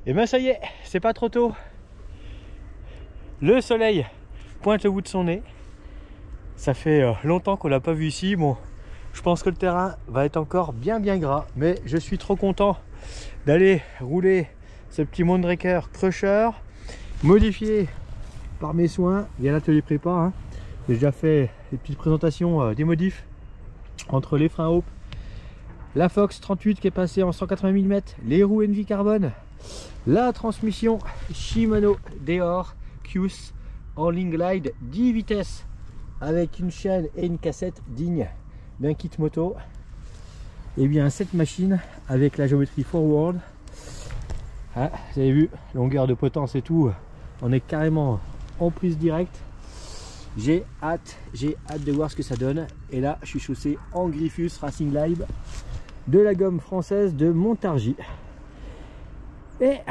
Et ben ça y est, c'est pas trop tôt. Le soleil pointe le bout de son nez. Ça fait longtemps qu'on l'a pas vu ici. Bon, je pense que le terrain va être encore bien gras, mais je suis trop content d'aller rouler ce petit Moonraker Crusher modifié par mes soins via l'atelier prépa, hein. J'ai déjà fait des petites présentations des modifs entre les freins Hope, la Fox 38 qui est passée en 180 mm, les roues Envy Carbone, la transmission Shimano Deore Qs All-in Glide 10 vitesses avec une chaîne et une cassette digne d'un kit moto. Et bien cette machine avec la géométrie forward, ah, vous avez vu, longueur de potence et tout, on est carrément en prise directe. J'ai hâte de voir ce que ça donne. Et là je suis chaussé en Griffus Racing Live de la gomme française de Montargis. Et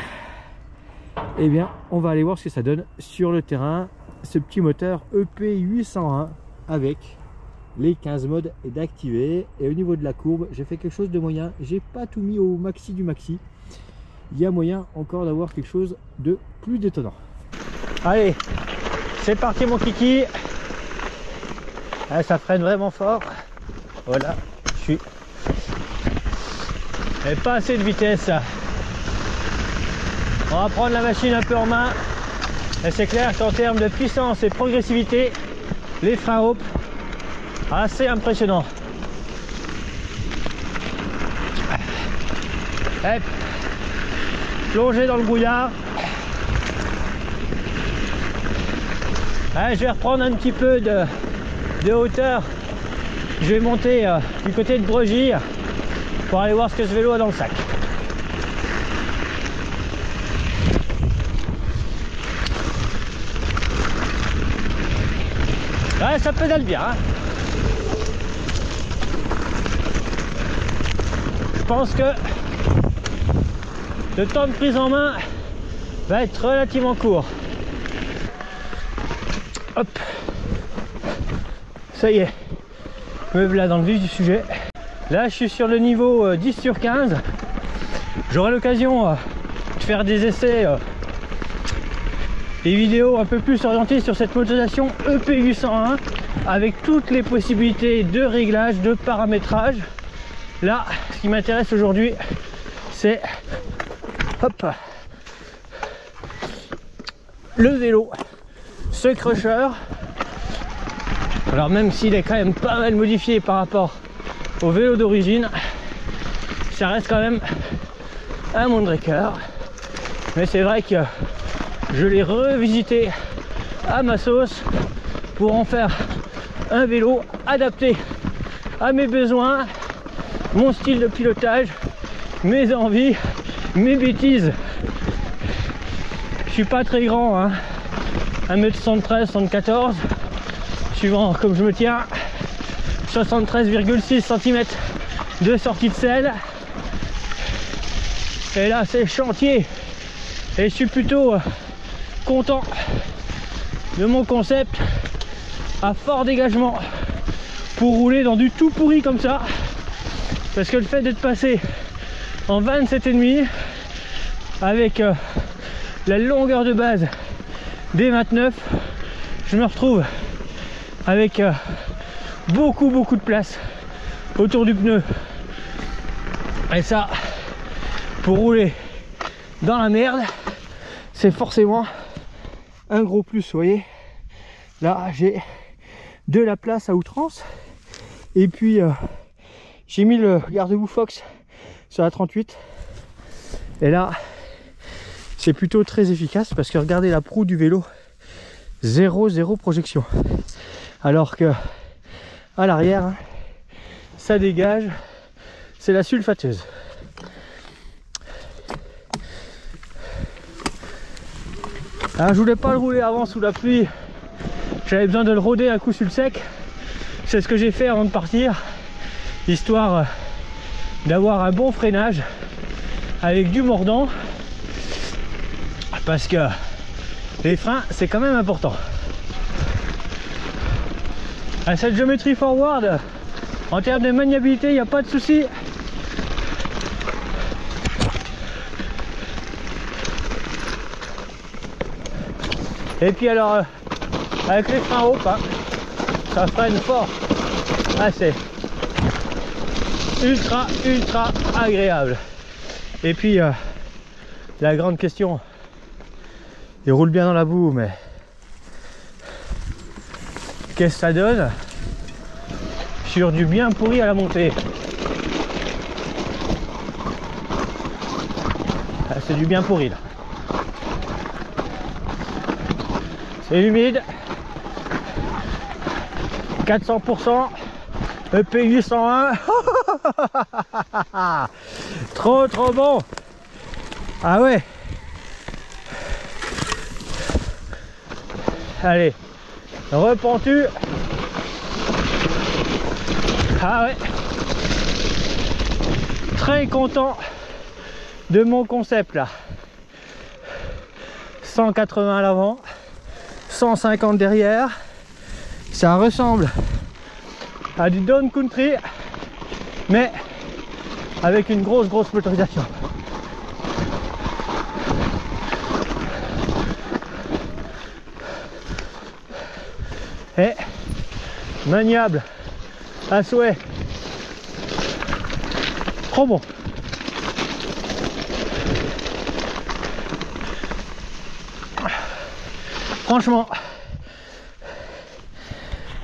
bien on va aller voir ce que ça donne sur le terrain, ce petit moteur EP801 avec les 15 modes d'activer. Et au niveau de la courbe, j'ai fait quelque chose de moyen, j'ai pas tout mis au maxi du maxi, il y a moyen encore d'avoir quelque chose de plus détonnant. Allez, c'est parti mon kiki. Ah, ça freine vraiment fort. Voilà, je suis et pas assez de vitesse. On va prendre la machine un peu en main. Et c'est clair qu'en termes de puissance et progressivité, les freins Hope, assez impressionnant. Hop, plongé dans le brouillard. Je vais reprendre un petit peu de hauteur. Je vais monter du côté de Bregy pour aller voir ce que ce vélo a dans le sac. Ouais, ça pédale bien, hein. Je pense que le temps de prise en main va être relativement court. Hop, ça y est, me voilà dans le vif du sujet. Là je suis sur le niveau 10 sur 15. J'aurai l'occasion de faire des essais, des vidéos un peu plus orientées sur cette motorisation EP801 avec toutes les possibilités de réglage, de paramétrage. Là ce qui m'intéresse aujourd'hui, c'est hop, le vélo, ce Crusher. Alors même s'il est quand même pas mal modifié par rapport au vélo d'origine, ça reste quand même un Moonraker. Mais c'est vrai que je l'ai revisité à ma sauce pour en faire un vélo adapté à mes besoins, mon style de pilotage, mes envies, mes bêtises. Je suis pas très grand, hein. 1m73, 74, suivant comme je me tiens, 73,6 cm de sortie de selle. Et là c'est chantier. Et je suis plutôt content de mon concept à fort dégagement pour rouler dans du tout pourri comme ça. Parce que le fait d'être passé en 27,5 avec la longueur de base des 29, je me retrouve avec beaucoup de place autour du pneu. Et ça, pour rouler dans la merde, c'est forcément un gros plus. Vous voyez, là j'ai de la place à outrance. Et puis j'ai mis le garde-boue Fox sur la 38. Et là c'est plutôt très efficace parce que regardez la proue du vélo, zéro projection. Alors que à l'arrière, hein, ça dégage, c'est la sulfateuse. Alors je voulais pas le rouler avant sous la pluie, j'avais besoin de le rôder un coup sur le sec. C'est ce que j'ai fait avant de partir, histoire d'avoir un bon freinage avec du mordant, parce que les freins c'est quand même important. À cette géométrie forward, en termes de maniabilité, il n'y a pas de souci. Et puis alors, avec les freins hauts, hein, ça freine fort. Ah, c'est ultra agréable. Et puis la grande question, il roule bien dans la boue, mais qu'est-ce que ça donne sur du bien pourri à la montée? Ah, c'est du bien pourri là. C'est humide, 400%, EP 801. Trop bon. Ah ouais. Allez, repentu. Ah ouais. Très content de mon concept là. 180 à l'avant, 150 derrière. Ça ressemble à du down country, mais avec une grosse motorisation. Et maniable à souhait. Trop bon. Franchement,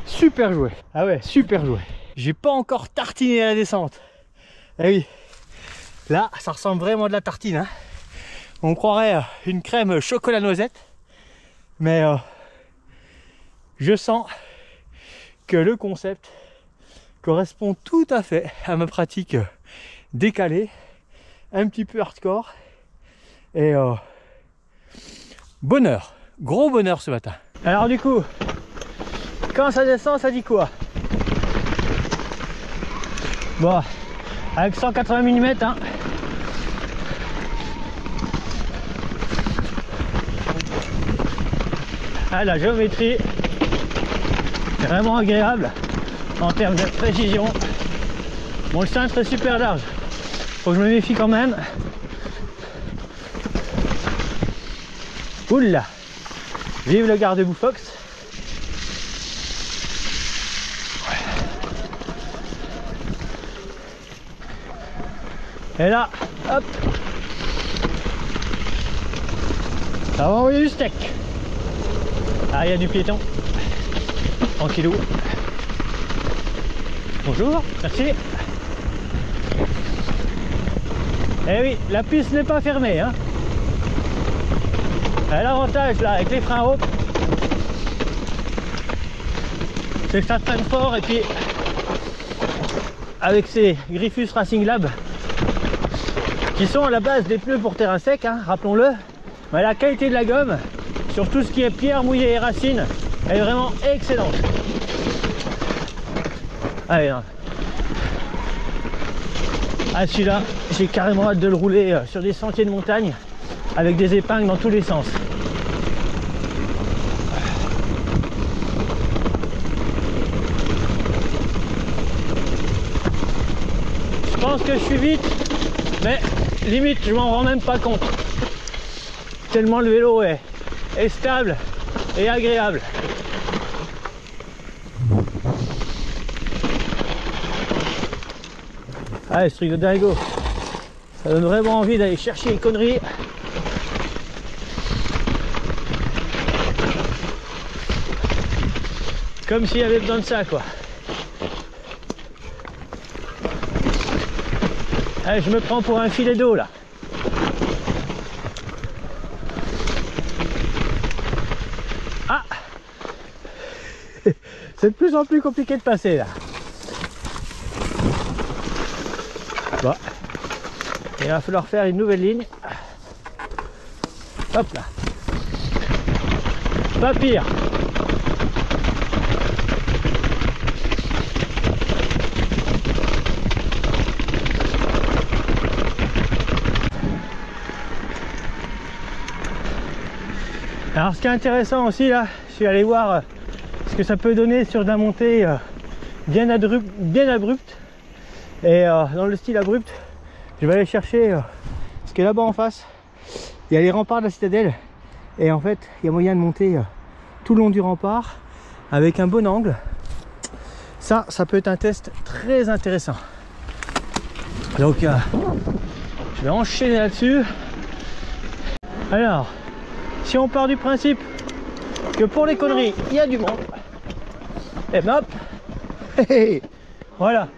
super joué. Ah ouais, super joué. J'ai pas encore tartiné à la descente. Eh oui, là, ça ressemble vraiment à de la tartine, hein. On croirait une crème chocolat noisette, mais je sens que le concept correspond tout à fait à ma pratique décalée, un petit peu hardcore, et bonheur, gros bonheur ce matin. Alors du coup, quand ça descend, ça dit quoi? Bon, avec 180 mm, hein. Ah, la géométrie est vraiment agréable en termes de précision. Bon, le cintre est super large, faut que je me méfie quand même. Oula, vive le garde-boue Fox. Et là, hop, ça va envoyer du steak. Ah, il y a du piéton. Tranquillou. Bonjour, merci. Eh oui, la piste n'est pas fermée, hein. L'avantage là avec les freins hauts, c'est que ça traîne fort, et puis avec ces Griffus Racing Lab qui sont à la base des pneus pour terrain sec, hein, rappelons-le, mais la qualité de la gomme sur tout ce qui est pierre mouillée et racines est vraiment excellente. Allez, non. Ah, celui-là, j'ai carrément hâte de le rouler sur des sentiers de montagne avec des épingles dans tous les sens. Je pense que je suis vite, mais limite je m'en rends même pas compte. Tellement le vélo est stable et agréable. Allez, ce truc de dingo, ça donne vraiment envie d'aller chercher les conneries. Comme s'il y avait besoin de ça, quoi. Allez, je me prends pour un filet d'eau là. Ah, c'est de plus en plus compliqué de passer là. Bon, il va falloir faire une nouvelle ligne. Hop là. Pas pire. Alors ce qui est intéressant aussi là, je suis allé voir ce que ça peut donner sur de la montée bien abrupte. Et dans le style abrupt, je vais aller chercher ce qui est là-bas en face. Il y a les remparts de la citadelle Et en fait, il y a moyen de monter tout le long du rempart avec un bon angle. Ça peut être un test très intéressant. Donc, je vais enchaîner là-dessus. Alors, si on part du principe que pour les conneries, il y a du monde, et ben hop, voilà.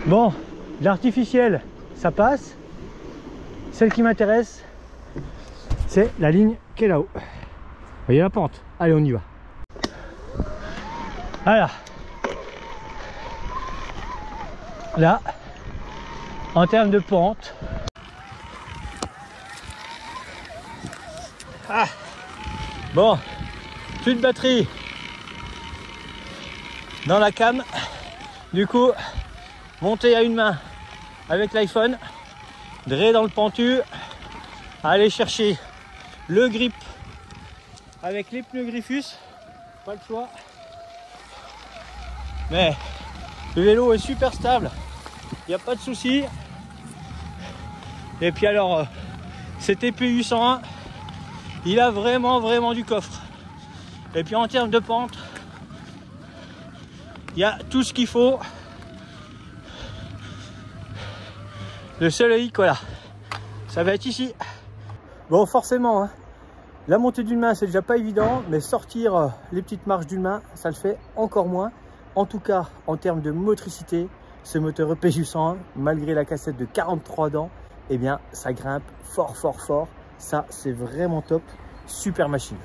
Bon, l'artificiel, ça passe. Celle qui m'intéresse, c'est la ligne qui est là-haut. Vous voyez la pente? Allez, on y va. Voilà. Là, en termes de pente, bon, plus de batterie dans la cam. Du coup, monter à une main avec l'iPhone, dré dans le pentu, aller chercher le grip avec les pneus Griffus, pas le choix. Mais le vélo est super stable, il n'y a pas de souci. Et puis alors, cet TPU 101, il a vraiment du coffre. Et puis en termes de pente, il y a tout ce qu'il faut. Le seul hic, voilà, ça va être ici. Bon, forcément, hein, la montée d'une main, c'est déjà pas évident, mais sortir les petites marches d'une main, ça le fait encore moins. En tout cas, en termes de motricité, ce moteur EPU 101, malgré la cassette de 43 dents, eh bien, ça grimpe fort. Ça, c'est vraiment top. Super machine.